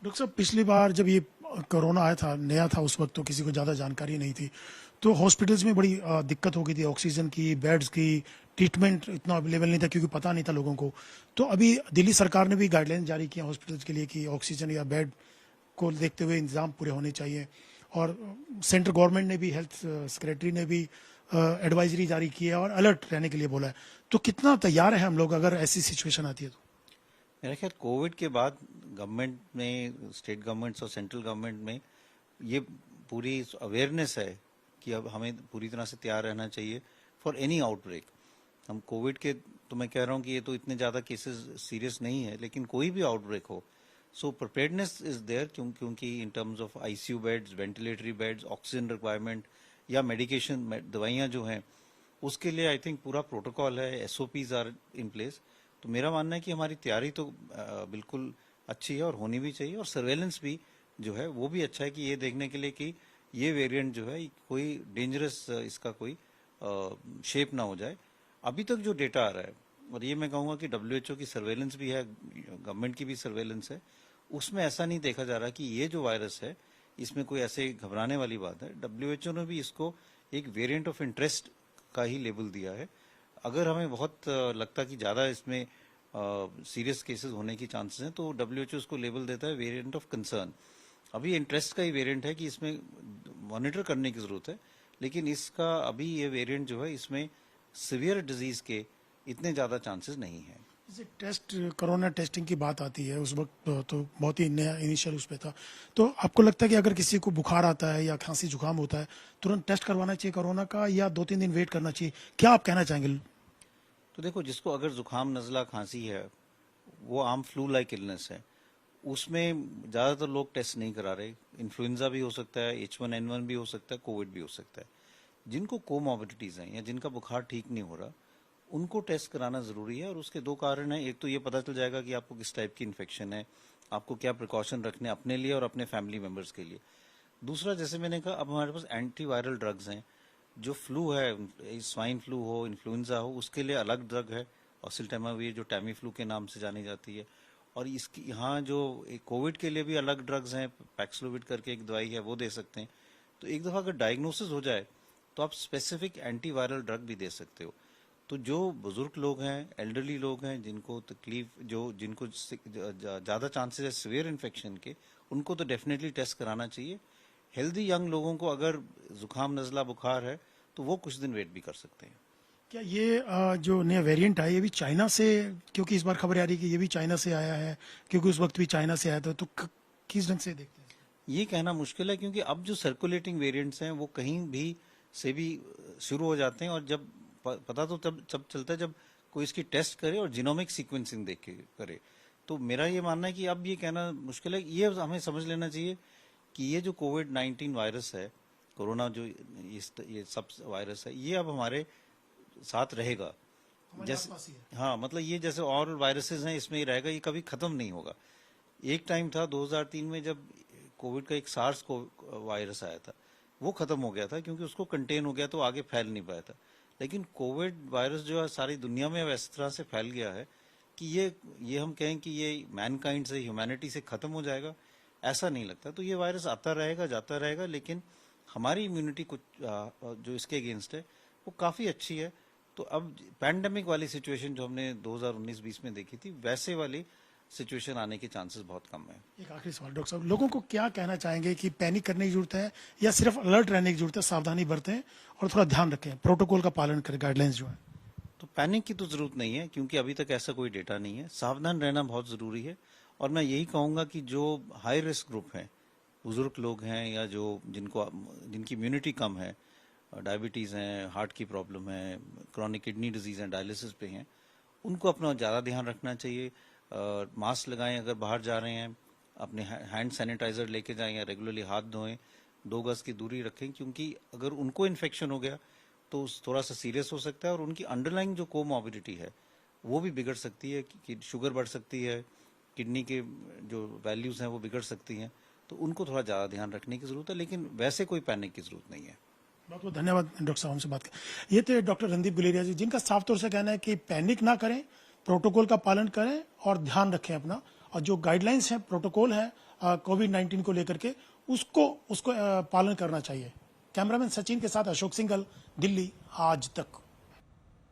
Doctor साहब, पिछली बार जब ये कोरोना आया था, नया था, उस वक्त तो किसी को ज़्यादा जानकारी नहीं थी, तो हॉस्पिटल्स में बड़ी दिक्कत हो गई थी, ऑक्सीजन की, बेड्स की, ट्रीटमेंट इतना अवेलेबल नहीं था क्योंकि पता नहीं था लोगों को। तो अभी दिल्ली सरकार ने भी गाइडलाइन जारी किया हॉस्पिटल्स के लिए कि ऑक्सीजन या बेड को देखते हुए इंतजाम पूरे होने चाहिए। और सेंट्रल गवर्नमेंट ने भी, हेल्थ सेक्रेटरी ने भी एडवाइजरी जारी की है और अलर्ट रहने के लिए बोला है। तो कितना तैयार है हम लोग अगर ऐसी सिचुएशन आती है तो? मेरा ख्याल कोविड के बाद गवर्नमेंट में, स्टेट गवर्नमेंट्स और सेंट्रल गवर्नमेंट में ये पूरी अवेयरनेस है कि अब हमें पूरी तरह से तैयार रहना चाहिए फॉर एनी आउटब्रेक। हम कोविड के, तो मैं कह रहा हूँ कि ये तो इतने ज़्यादा केसेस सीरियस नहीं है, लेकिन कोई भी आउटब्रेक हो, सो प्रिपेयर्डनेस इज देयर, क्योंकि in terms of ICU beds, ventilatory beds, oxygen requirement या मेडिकेशन, दवाइयाँ जो हैं, उसके लिए आई थिंक पूरा प्रोटोकॉल है, एसओपीज आर इन प्लेस। तो मेरा मानना है कि हमारी तैयारी तो बिल्कुल अच्छी है और होनी भी चाहिए, और सर्वेलेंस भी जो है वो भी अच्छा है कि ये देखने के लिए कि ये वेरिएंट जो है कोई डेंजरस इसका कोई शेप ना हो जाए। अभी तक जो डेटा आ रहा है, और ये मैं कहूँगा कि डब्ल्यूएचओ की सर्वेलेंस भी है, गवर्नमेंट की भी सर्वेलेंस है, उसमें ऐसा नहीं देखा जा रहा कि ये जो वायरस है इसमें कोई ऐसे घबराने वाली बात है। डब्ल्यूएचओ ने भी इसको एक वेरिएंट ऑफ इंटरेस्ट का ही लेबल दिया है। अगर हमें बहुत लगता कि ज़्यादा इसमें सीरियस केसेस होने की चांसेस हैं, तो डब्ल्यूएचओ इसको लेबल देता है वेरिएंट ऑफ कंसर्न। अभी इंटरेस्ट का ही वेरिएंट है कि इसमें मॉनिटर करने की ज़रूरत है, लेकिन इसका अभी ये वेरिएंट जो है इसमें सिवियर डिजीज के इतने ज़्यादा चांसेस नहीं हैं। जैसे टेस्ट, कोरोना टेस्टिंग की बात आती है, उस वक्त तो बहुत ही नया इनिशियल उस पे था। तो आपको लगता है कि अगर किसी को बुखार आता है या खांसी जुकाम होता है, तुरंत टेस्ट करवाना चाहिए कोरोना का, या 2-3 दिन वेट करना चाहिए? क्या आप कहना चाहेंगे? तो देखो, जिसको अगर जुकाम, नज़ला, खांसी है, वो आम फ्लू लाइक इलनेस है, उसमें ज़्यादातर लोग टेस्ट नहीं करा रहे। इन्फ्लुएंजा भी हो सकता है, H1N1 भी हो सकता है, कोविड भी हो सकता है। जिनको कोमॉर्बिडिटीज़ हैं या जिनका बुखार ठीक नहीं हो रहा, उनको टेस्ट कराना ज़रूरी है। और उसके दो कारण हैं। एक तो ये पता चल जाएगा कि आपको किस टाइप की इन्फेक्शन है, आपको क्या प्रिकॉशन रखने अपने लिए और अपने फैमिली मेम्बर्स के लिए। दूसरा, जैसे मैंने कहा, अब हमारे पास एंटीवायरल ड्रग्स हैं। जो फ्लू है, स्वाइन फ्लू हो, इन्फ्लुएंजा हो, उसके लिए अलग ड्रग है, ऑसिलटेमावीर, जो टैमी फ्लू के नाम से जानी जाती है। और इसकी यहाँ जो कोविड के लिए भी अलग ड्रग्स हैं, पैक्सलोविड करके एक दवाई है, वो दे सकते हैं। तो एक दफ़ा अगर डायग्नोसिस हो जाए तो आप स्पेसिफिक एंटीवायरल ड्रग भी दे सकते हो। तो जो बुजुर्ग लोग हैं, एल्डरली लोग हैं, जिनको तकलीफ, जिनको ज़्यादा चांसेस है सिवियर इन्फेक्शन के, उनको तो डेफिनेटली टेस्ट कराना चाहिए। हेल्दी यंग लोगों को अगर जुकाम, नज़ला, बुखार है, तो वो कुछ दिन वेट भी कर सकते हैं। क्या ये जो नया वेरिएंट है, ये भी चाइना से, क्योंकि इस बार खबर आ रही है कि ये भी चाइना से आया है, क्योंकि उस वक्त भी चाइना से आया था, तो किस ढंग से देखते हैं? ये कहना मुश्किल है, क्योंकि अब जो सर्कुलेटिंग वेरिएंट्स हैं वो कहीं भी से भी शुरू हो जाते हैं, और जब पता तो तब चलता है जब कोई इसकी टेस्ट करे और जीनोमिक सीक्वेंसिंग देख के करे। तो मेरा ये मानना है कि अब ये कहना मुश्किल है। ये हमें समझ लेना चाहिए कि ये जो कोविड-19 वायरस है, कोरोना जो ये सब वायरस है, ये अब हमारे साथ रहेगा। जैसे, हाँ, मतलब ये जैसे और वायरसेस हैं, इसमें ही रहेगा, ये कभी खत्म नहीं होगा। एक टाइम था 2003 में जब कोविड का एक सार्स को वायरस आया था, वो खत्म हो गया था क्योंकि उसको कंटेन हो गया, तो आगे फैल नहीं पाया था। लेकिन कोविड वायरस जो है सारी दुनिया में अब इस तरह से फैल गया है कि ये हम कहें कि ये मैनकाइंड से, ह्यूमैनिटी से खत्म हो जाएगा, ऐसा नहीं लगता। तो ये वायरस आता रहेगा, जाता रहेगा, लेकिन हमारी इम्यूनिटी कुछ जो इसके अगेंस्ट है वो काफ़ी अच्छी है। तो अब पैंडेमिक वाली सिचुएशन जो हमने 2019-20 में देखी थी, वैसे वाली सिचुएशन आने के चांसेस बहुत कम है। एक आखिरी सवाल डॉक्टर साहब, लोगों को क्या कहना चाहेंगे कि पैनिक करने की जरूरत है या सिर्फ अलर्ट रहने की जरूरत है, सावधानी बरतें और थोड़ा ध्यान रखें, प्रोटोकॉल का पालन करें, गाइडलाइंस जो है? तो पैनिक की तो जरूरत नहीं है, क्योंकि अभी तक ऐसा कोई डेटा नहीं है। सावधान रहना बहुत ज़रूरी है। और मैं यही कहूँगा कि जो हाई रिस्क ग्रुप हैं, बुजुर्ग लोग हैं, या जिनकी इम्यूनिटी कम है, डायबिटीज़ हैं, हार्ट की प्रॉब्लम है, क्रॉनिक किडनी डिजीज़ हैं, डायलिसिस पे हैं, उनको अपना ज़्यादा ध्यान रखना चाहिए। मास्क लगाएं अगर बाहर जा रहे हैं, अपने हैंड सैनिटाइज़र लेके जाएं, या रेगुलरली हाथ धोएं, 2 गज की दूरी रखें, क्योंकि अगर उनको इन्फेक्शन हो गया तो थोड़ा सा सीरियस हो सकता है, और उनकी अंडरलाइंग जो कोमॉर्बिडिटी है वो भी बिगड़ सकती है, कि शुगर बढ़ सकती है, किडनी के जो वैल्यूज़ हैं वो बिगड़ सकती हैं। तो उनको थोड़ा ज़्यादा ध्यान रखने की ज़रूरत है, लेकिन वैसे कोई पैनिक की ज़रूरत नहीं है। बहुत बहुत धन्यवाद डॉक्टर साहब, हमसे बात कर। ये थे डॉक्टर रणदीप गुलेरिया जी, जिनका साफ तौर से कहना है कि पैनिक ना करें, प्रोटोकॉल का पालन करें और ध्यान रखें अपना, और जो गाइडलाइंस हैं, प्रोटोकॉल है, कोविड-19 को लेकर के उसको उसको पालन करना चाहिए। कैमरामैन सचिन के साथ अशोक सिंघल, दिल्ली आज तक।